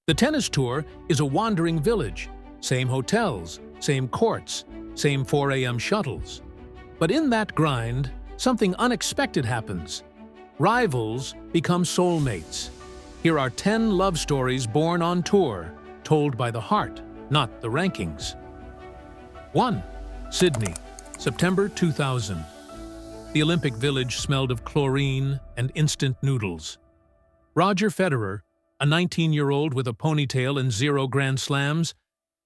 The tennis tour is a wandering village. Same hotels, same courts, same 4 a.m. shuttles. But in that grind, something unexpected happens. Rivals become soulmates. Here are 10 love stories born on tour, told by the heart, not the rankings. 1. Sydney, September 2000. The Olympic Village smelled of chlorine and instant noodles. Roger Federer, a 19-year-old with a ponytail and 0 Grand Slams,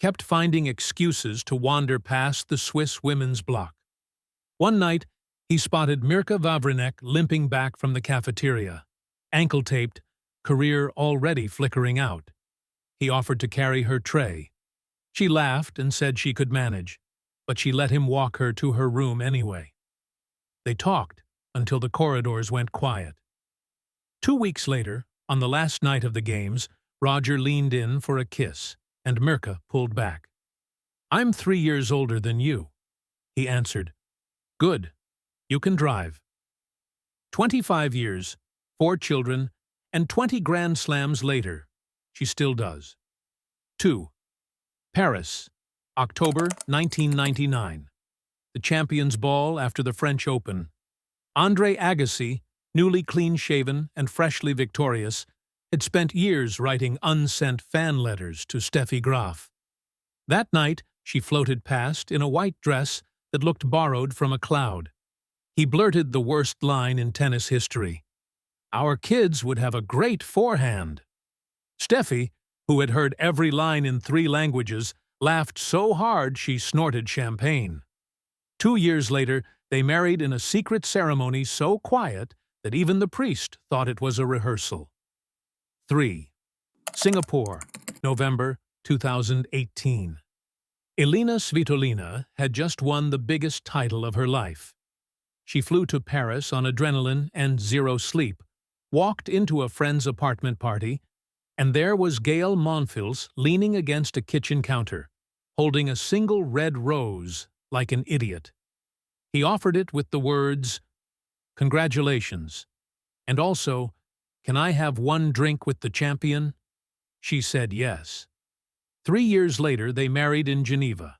kept finding excuses to wander past the Swiss women's block. One night, he spotted Mirka limping back from the cafeteria, ankle-taped, career already flickering out. He offered to carry her tray. She laughed and said she could manage, but she let him walk her to her room anyway. They talked until the corridors went quiet. 2 weeks later, on the last night of the games, Roger leaned in for a kiss, and Mirka pulled back. "I'm 3 years older than you," he answered. "Good. You can drive." 25 years, 4 children, and 20 Grand Slams later, she still does. 2. Paris, October 1999. The Champions' Ball after the French Open. Andre Agassi, newly clean-shaven and freshly victorious, had spent years writing unsent fan letters to Steffi Graf. That night, she floated past in a white dress that looked borrowed from a cloud. He blurted the worst line in tennis history. "Our kids would have a great forehand." Steffi, who had heard every line in 3 languages, laughed so hard she snorted champagne. 2 years later, they married in a secret ceremony so quiet that even the priest thought it was a rehearsal. 3. Singapore, November 2018. Elina Svitolina had just won the biggest title of her life. She flew to Paris on adrenaline and 0 sleep, walked into a friend's apartment party, and there was Gaël Monfils leaning against a kitchen counter, holding a single red rose like an idiot. He offered it with the words, "Congratulations," and also, "Can I have 1 drink with the champion?" She said yes. 3 years later, they married in Geneva.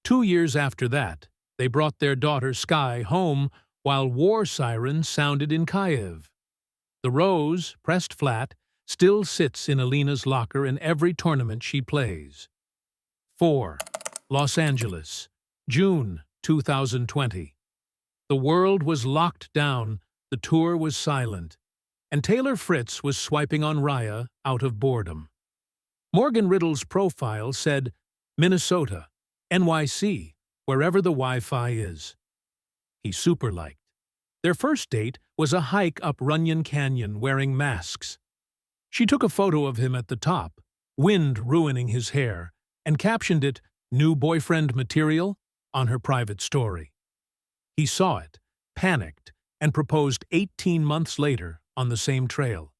2 years after that, they brought their daughter Sky home while war sirens sounded in Kyiv. The rose, pressed flat, still sits in Elina's locker in every tournament she plays. 4. Los Angeles, June 2020. The world was locked down, the tour was silent, and Taylor Fritz was swiping on Raya out of boredom. Morgan Riddle's profile said, "Minnesota, NYC, wherever the Wi-Fi is." He super-liked. Their first date was a hike up Runyon Canyon wearing masks. She took a photo of him at the top, wind ruining his hair, and captioned it, "New boyfriend material," on her private story. He saw it, panicked, and proposed 18 months later on the same trail.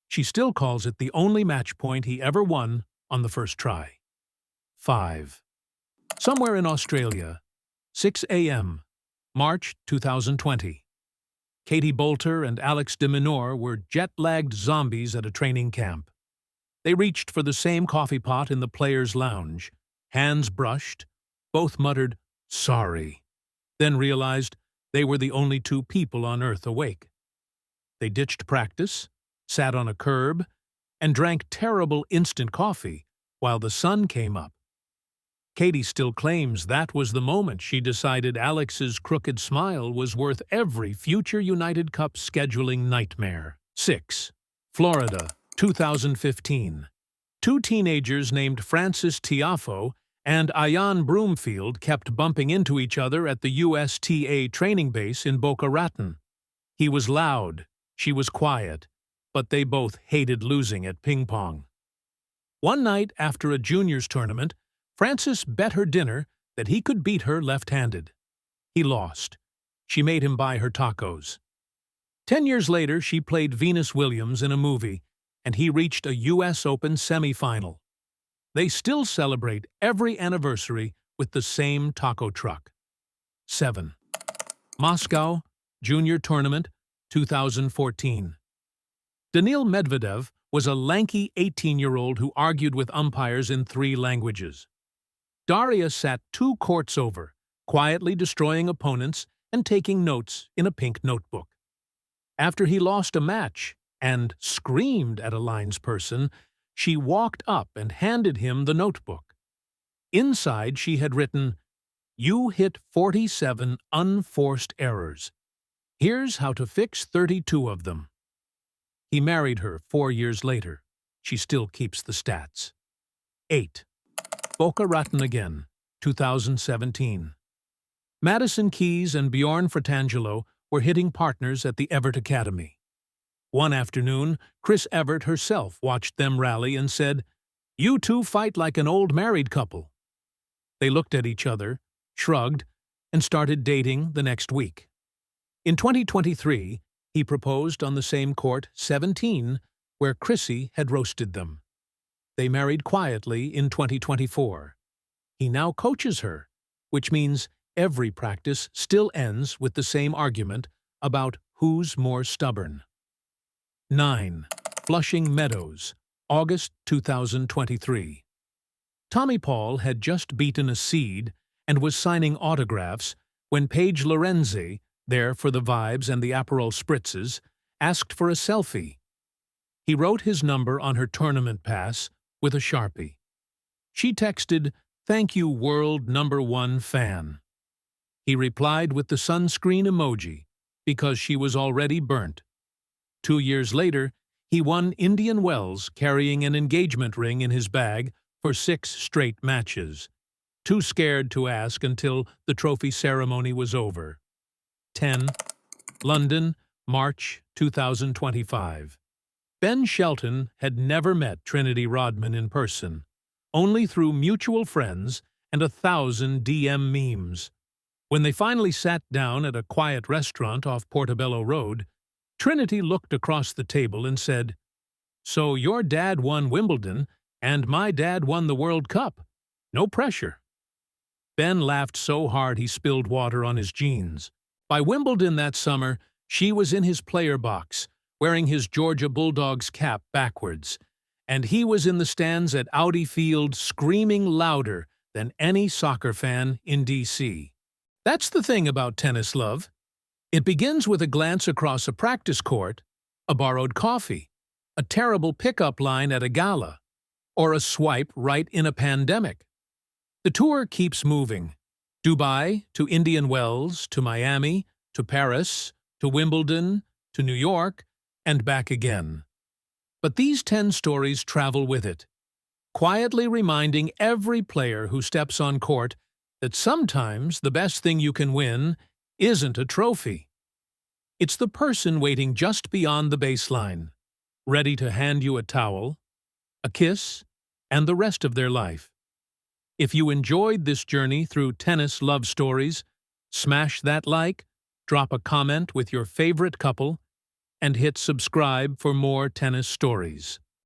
She still calls it the only match point he ever won on the first try. 5. Somewhere in Australia, 6 a.m., March 2020. Katie Boulter and Alex de Minaur were jet-lagged zombies at a training camp. They reached for the same coffee pot in the players' lounge, hands brushed, both muttered, "Sorry," then realized they were the only 2 people on Earth awake. They ditched practice, sat on a curb, and drank terrible instant coffee while the sun came up. Katie still claims that was the moment she decided Alex's crooked smile was worth every future United Cup scheduling nightmare. 6. Florida, 2015. 2 teenagers named Francis Tiafoe and Ian Broomfield kept bumping into each other at the USTA training base in Boca Raton. He was loud, she was quiet, but they both hated losing at ping pong. One night after a juniors tournament, Francis bet her dinner that he could beat her left-handed. He lost. She made him buy her tacos. 10 years later, she played Venus Williams in a movie, and he reached a U.S. Open semifinal. They still celebrate every anniversary with the same taco truck. 7. Moscow, Junior Tournament, 2014. Daniil Medvedev was a lanky 18-year-old who argued with umpires in 3 languages. Daria sat 2 courts over, quietly destroying opponents and taking notes in a pink notebook. After he lost a match and screamed at a linesperson, she walked up and handed him the notebook. Inside she had written, "You hit 47 unforced errors. Here's how to fix 32 of them." He married her 4 years later. She still keeps the stats. 8. Boca Raton again, 2017. Madison Keys and Bjorn were hitting partners at the Evert Academy. One afternoon, Chris Evert herself watched them rally and said, "You two fight like an old married couple." They looked at each other, shrugged, and started dating the next week. In 2023, he proposed on the same court 17, where Chrissy had roasted them. They married quietly in 2024. He now coaches her, which means every practice still ends with the same argument about who's more stubborn. 9. Flushing Meadows, August 2023. Tommy Paul had just beaten a seed and was signing autographs when Paige Lorenze, there for the vibes and the Aperol spritzes, asked for a selfie. He wrote his number on her tournament pass with a Sharpie. She texted, "Thank you, world #1 fan." He replied with the sunscreen emoji, because she was already burnt. 2 years later, he won Indian Wells carrying an engagement ring in his bag for 6 straight matches. Too scared to ask until the trophy ceremony was over. 10. London, March 2025. Ben Shelton had never met Trinity Rodman in person, only through mutual friends and 1,000 DM memes. When they finally sat down at a quiet restaurant off Portobello Road, Trinity looked across the table and said, "So your dad won Wimbledon, and my dad won the World Cup. No pressure." Ben laughed so hard he spilled water on his jeans. By Wimbledon that summer, she was in his player box, wearing his Georgia Bulldogs cap backwards, and he was in the stands at Audi Field screaming louder than any soccer fan in D.C. That's the thing about tennis, love. It begins with a glance across a practice court, a borrowed coffee, a terrible pickup line at a gala, or a swipe right in a pandemic. The tour keeps moving. Dubai, to Indian Wells, to Miami, to Paris, to Wimbledon, to New York, and back again. But these 10 stories travel with it, quietly reminding every player who steps on court that sometimes the best thing you can win isn't a trophy. It's the person waiting just beyond the baseline, ready to hand you a towel, a kiss, and the rest of their life. If you enjoyed this journey through tennis love stories, smash that like, drop a comment with your favorite couple, and hit subscribe for more tennis stories.